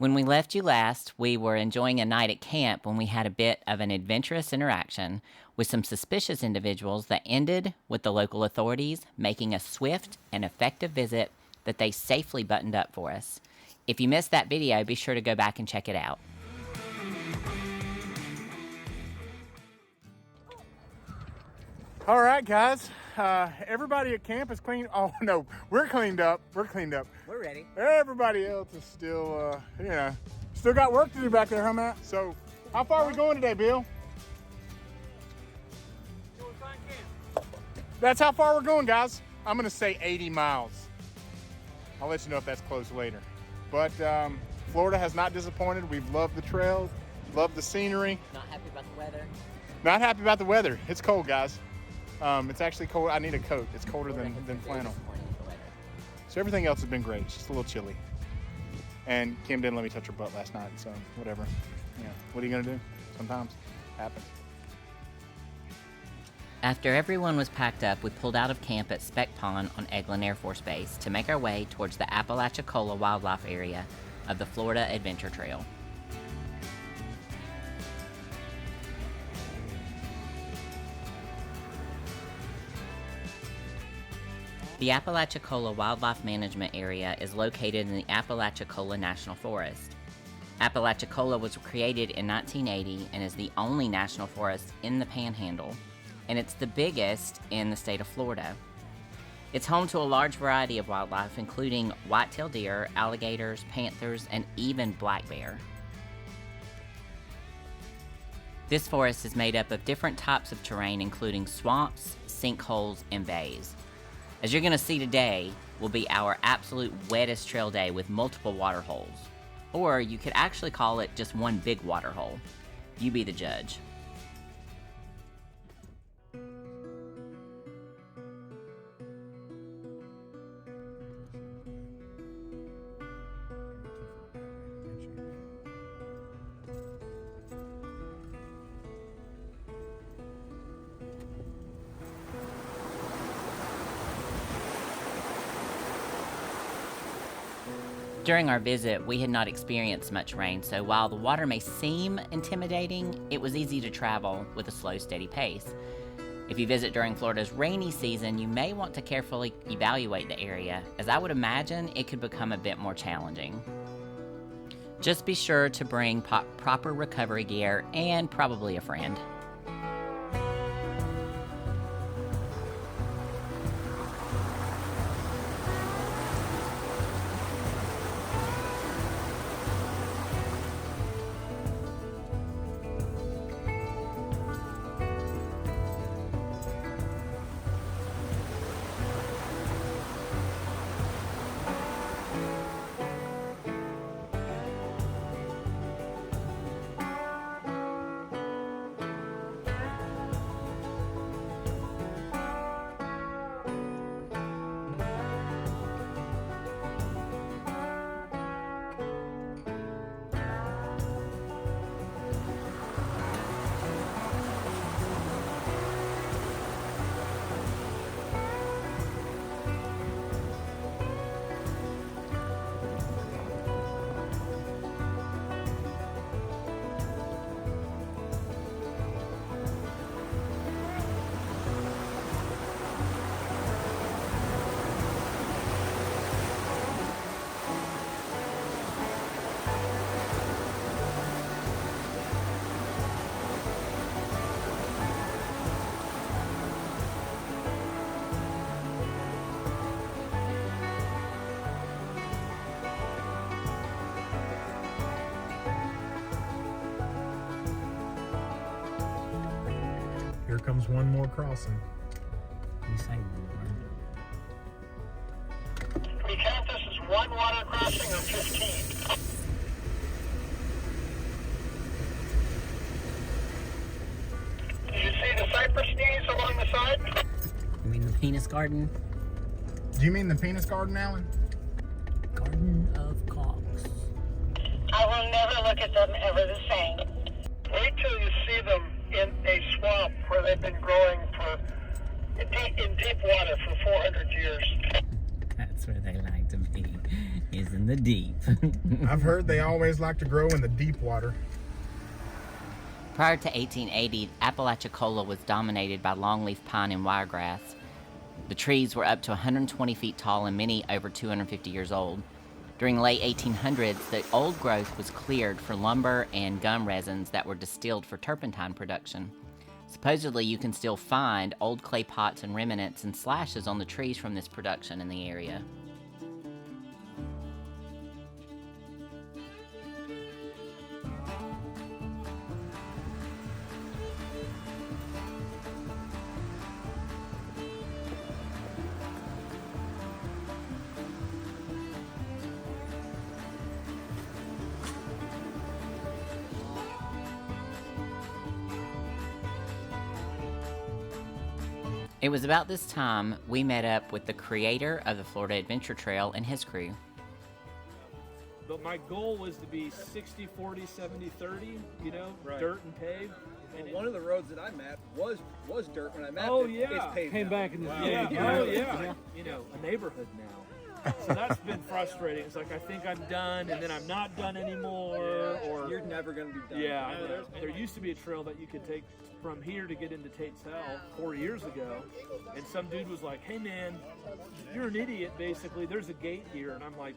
When we left you last, we were enjoying a night at camp when we had a bit of an adventurous interaction with some suspicious individuals that ended with the local authorities making a swift and effective visit that they safely buttoned up for us. If you missed that video, be sure to go back and check it out. All right, guys. Everybody at camp is clean. Oh no, we're cleaned up. We're ready. Everybody else is still, still got work to do back there, huh, Matt? So, how far are we going today, Bill? That's how far we're going, guys. I'm gonna say 80 miles. I'll let you know if that's close later. But Florida has not disappointed. We've loved the trails, loved the scenery. Not happy about the weather. Not happy about the weather. It's cold, guys. It's actually cold. I need a coat. It's colder than flannel. So everything else has been great. It's just a little chilly. And Kim didn't let me touch her butt last night, so whatever. Yeah. What are you gonna do? Sometimes happens. After everyone was packed up, we pulled out of camp at Speck Pond on Eglin Air Force Base to make our way towards the Apalachicola wildlife area of the Florida Adventure Trail. The Apalachicola Wildlife Management Area is located in the Apalachicola National Forest. Apalachicola was created in 1980 and is the only national forest in the Panhandle, and it's the biggest in the state of Florida. It's home to a large variety of wildlife, including white-tailed deer, alligators, panthers, and even black bear. This forest is made up of different types of terrain, including swamps, sinkholes, and bays. As you're going to see today, will be our absolute wettest trail day with multiple water holes. Or you could actually call it just one big water hole. You be the judge. During our visit, we had not experienced much rain, so while the water may seem intimidating, it was easy to travel with a slow, steady pace. If you visit during Florida's rainy season, you may want to carefully evaluate the area, as I would imagine it could become a bit more challenging. Just be sure to bring proper recovery gear and probably a friend. Here comes one more crossing. You say one Do we count this as one water crossing or 15? Did you see the cypress knees along the side? You mean the penis garden? Do you mean the penis garden, Alan? Garden of cocks. I will never look at them ever the same. Wait till you see them in a swamp where they've been growing in deep water for 400 years. That's That's where they like to be, is in the deep. I've heard they always like to grow in the deep water. Prior to 1880, Apalachicola was dominated by longleaf pine and wiregrass. The trees were up to 120 feet tall and many over 250 years old. During the late 1800s, the old growth was cleared for lumber and gum resins that were distilled for turpentine production. Supposedly, you can still find old clay pots and remnants and slashes on the trees from this production in the area. It was about this time we met up with the creator of the Florida Adventure Trail and his crew. But my goal was to be 60, 40, 70, 30, you know, Right. dirt and paved. And one of the roads that I mapped was dirt when I mapped Oh, it. yeah. It's paved Came now. back in this Yeah, day. oh yeah, you know, a neighborhood now. So that's been frustrating. It's like I think I'm done, and then I'm not done anymore, or You're never going to be done. yeah. I know. There used to be a trail that you could take from here to get into Tates Hell 4 years ago, and some dude was like, "Hey man, you're an idiot. Basically, there's a gate here," and I'm like,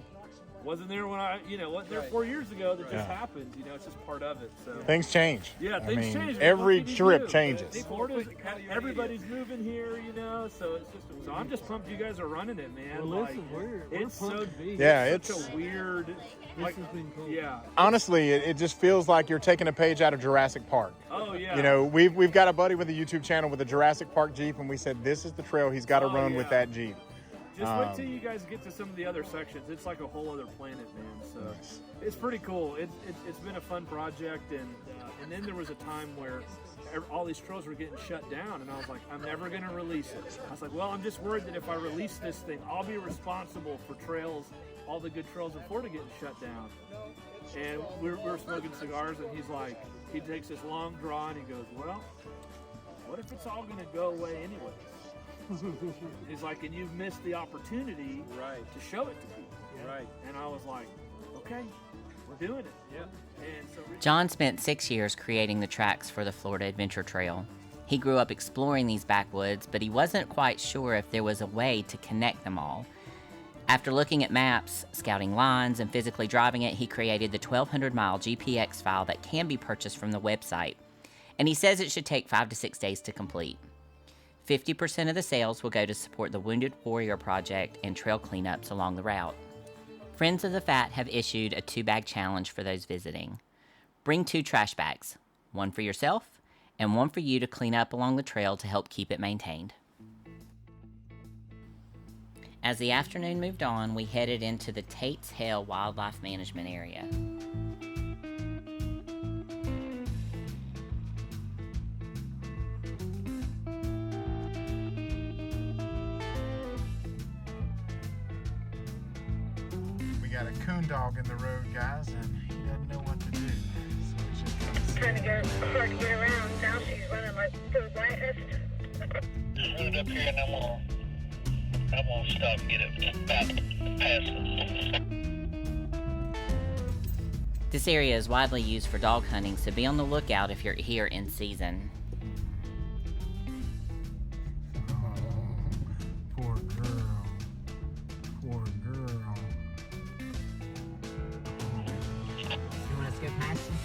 "Wasn't there when wasn't there Right. 4 years ago? That just Yeah. happened. You know, it's just part of it." So. Things change. Yeah, I things mean, change. every What can you trip do? changes. Florida's, everybody's moving here, you know, so it's just. So I'm just pumped you guys are running it, man. Well, like, listen, we're it's pumped so to be Yeah, here. such a weird. This Like, has been cool. yeah. Honestly, it just feels like you're taking a page out of Jurassic Park. Oh yeah. You know, we've got a buddy with a YouTube channel with a Jurassic Park Jeep, and we said this is the trail he's got to Oh, run with yeah. that Jeep. Just wait till you guys get to some of the other sections. It's like a whole other planet, man. So it's pretty cool. It's been a fun project, and then there was a time where all these trails were getting shut down, and I was like, I'm never gonna release it. I was like, well, I'm just worried that if I release this thing, I'll be responsible for trails, all the good trails in Florida getting shut down. And we were smoking cigars, and he's like, he takes this long draw, and he goes, well, what if it's all gonna go away anyways? He's like, and you've missed the opportunity Right. to show it to people. Right. And I was like, okay, we're doing it. Yeah. And so John spent 6 years creating the tracks for the Florida Adventure Trail. He grew up exploring these backwoods, but he wasn't quite sure if there was a way to connect them all. After looking at maps, scouting lines, and physically driving it, he created the 1,200-mile GPX file that can be purchased from the website. And he says it should take 5 to 6 days to complete. 50% of the sales will go to support the Wounded Warrior Project and trail cleanups along the route. Friends of the Fat have issued a 2-bag challenge for those visiting. Bring 2 trash bags, one for yourself and one for you to clean up along the trail to help keep it maintained. As the afternoon moved on, we headed into the Tates Hell Wildlife Management Area. We got a coon dog in the road, guys, and he doesn't know what to do. So we should Trying to get hard to get around. Now she's running like the last. Just moved up here and I'm gonna stop and get it about past us. This area is widely used for dog hunting, so be on the lookout if you're here in season. Poor girl. Poor girl. You want us to go past them?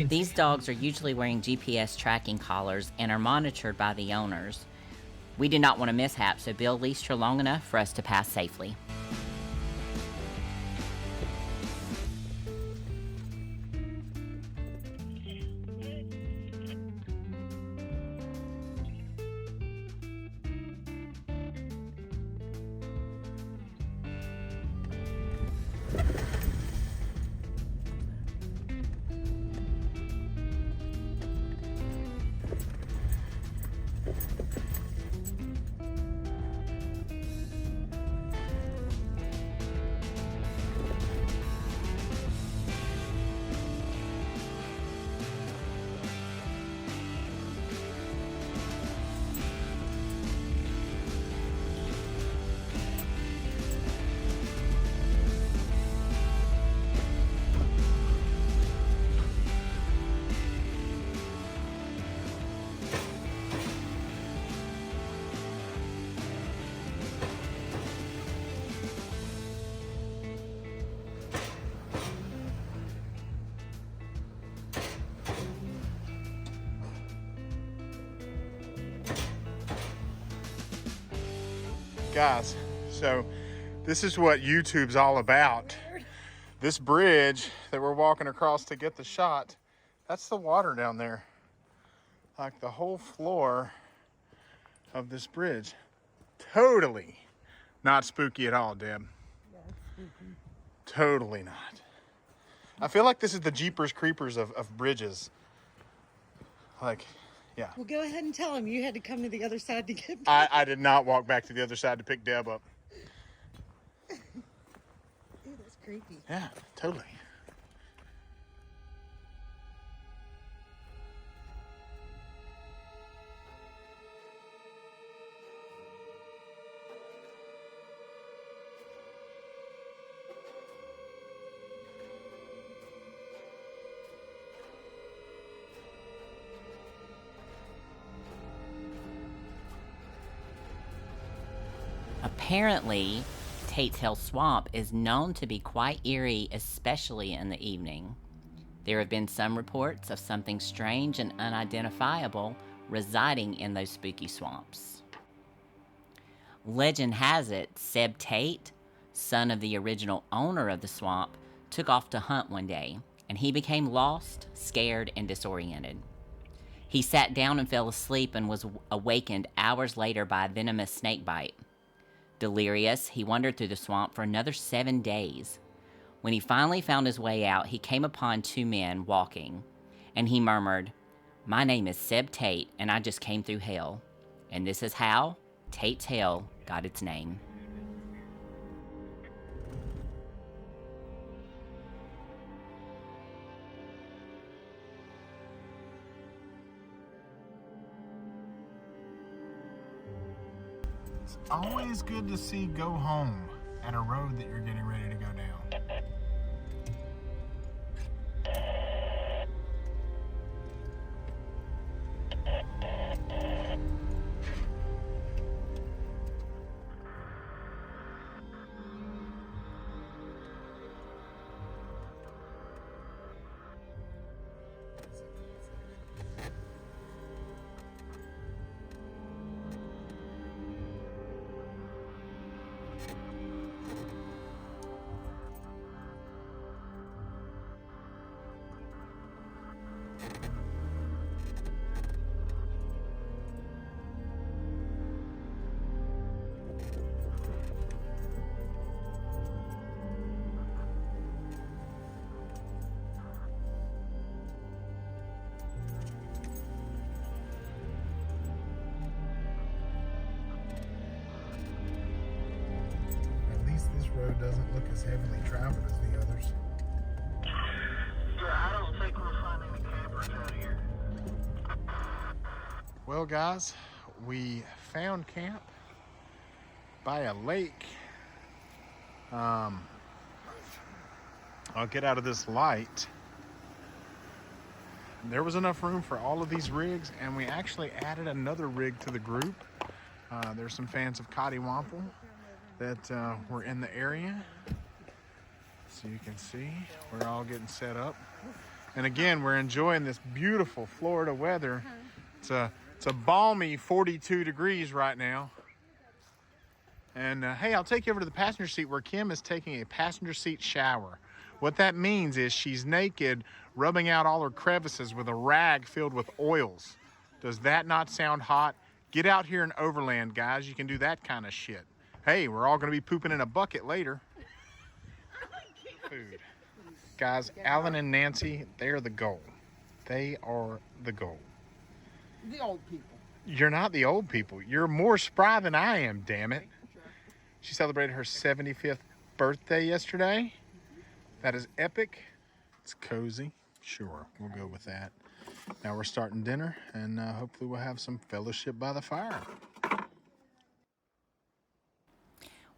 These dogs are usually wearing GPS tracking collars and are monitored by the owners. We did not want a mishap, so Bill leashed her long enough for us to pass safely. Guys, so this is what YouTube's all about. This bridge that we're walking across to get the shot, that's the water down there. Like the whole floor of this bridge. Totally not spooky at all, Deb. Yeah, it's spooky. Totally not. I feel like this is the Jeepers Creepers of bridges. Like, yeah. Well, go ahead and tell him you had to come to the other side to get back. I did not walk back to the other side to pick Deb up. Ew, that's creepy. Yeah, totally. Apparently, Tates Hell Swamp is known to be quite eerie, especially in the evening. There have been some reports of something strange and unidentifiable residing in those spooky swamps. Legend has it, Seb Tate, son of the original owner of the swamp, took off to hunt one day, and he became lost, scared, and disoriented. He sat down and fell asleep and was awakened hours later by a venomous snake bite. Delirious, he wandered through the swamp for another 7 days. When he finally found his way out, he came upon two men walking, and he murmured, "My name is Seb Tate, and I just came through hell." And this is how Tates Hell got its name. It's always good to see Go Home at a road that you're getting ready to go down. This road doesn't look as heavily traveled as the others. Yeah, I don't think we'll find any campers out here. Well, guys, we found camp by a lake. I'll get out of this light. There was enough room for all of these rigs, and we actually added another rig to the group. There's some fans of Cottywomple that were in the area. So you can see we're all getting set up. And again, we're enjoying this beautiful Florida weather. It's a balmy 42 degrees right now. And hey, I'll take you over to the passenger seat where Kim is taking a passenger seat shower. What that means is she's naked, rubbing out all her crevices with a rag filled with oils. Does that not sound hot? Get out here in Overland, guys. You can do that kind of shit. Hey, we're all going to be pooping in a bucket later. Food. Guys, Alan and Nancy, they're the goal. They are the goal. The old people. You're not the old people. You're more spry than I am, damn it. She celebrated her 75th birthday yesterday. That is epic. It's cozy. Sure, we'll go with that. Now we're starting dinner, and hopefully we'll have some fellowship by the fire.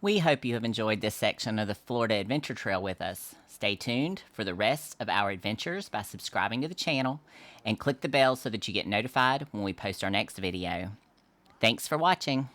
We hope you have enjoyed this section of the Florida Adventure Trail with us. Stay tuned for the rest of our adventures by subscribing to the channel and click the bell so that you get notified when we post our next video. Thanks for watching.